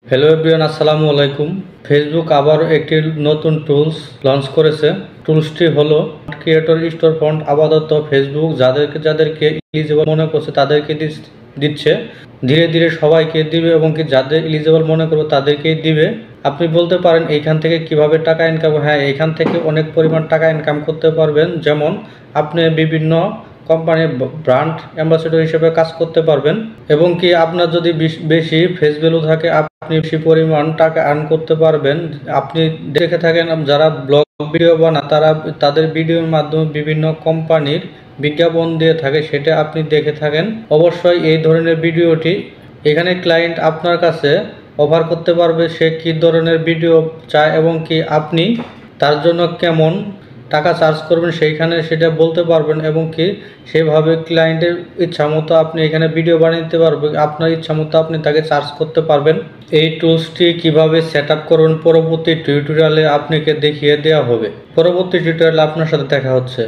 Hello everyone, আসসালামু আলাইকুম। Facebook আবার একটি নতুন টুলস লঞ্চ করেছে। টুলসটি হলো ক্রিয়েটর স্টোর ফন্ট। আপাতত ফেসবুক যাদেরকে এলিজিবল মনে করছে তাদেরকে দিচ্ছে। ধীরে ধীরে সবাইকে দিবে এবং কি যাদের এলিজিবল মনে করবে তাদেরকেই দিবে। আপনি বলতে পারেন এইখান থেকে কিভাবে টাকা ইনকাম। হ্যাঁ, এইখান থেকে অনেক পরিমাণ টাকা ইনকাম করতে পারবেন। যেমন আপনি বিভিন্ন কোম্পানির ব্র্যান্ড অ্যাম্বাসেডর হিসেবে কাজ করতে পারবেন এবং কি আপনার যদি বেশি ফেস ভ্যালু থাকে আপনি বেশি পরিমাণ টাকা আর্ন করতে পারবেন। আপনি দেখে থাকেন যারা ব্লগ ভিডিও বানায় তারা তাদের ভিডিওর মাধ্যমে বিভিন্ন কোম্পানির বিজ্ঞাপন দিয়ে থাকে, সেটা আপনি দেখে থাকেন। অবশ্যই এই ধরনের ভিডিওটি এখানে ক্লায়েন্ট আপনার কাছে অফার করতে পারবে সে কী ধরনের ভিডিও চায় এবং কি আপনি তার জন্য কেমন টাকা চার্জ করবেন সেইখানে সেটা বলতে পারবেন এবং কি সেভাবে ক্লায়েন্টের ইচ্ছা মতো আপনি এখানে ভিডিও বানিয়ে দিতে পারবেন। আপনার ইচ্ছা মতো আপনি তাকে চার্জ করতে পারবেন। এই টুলসটি কিভাবে সেট আপ করবেন পরবর্তী টিউটোরিয়ালে আপনাকে দেখিয়ে দেওয়া হবে। পরবর্তী টিউটোরিয়ালে আপনার সাথে দেখা হচ্ছে।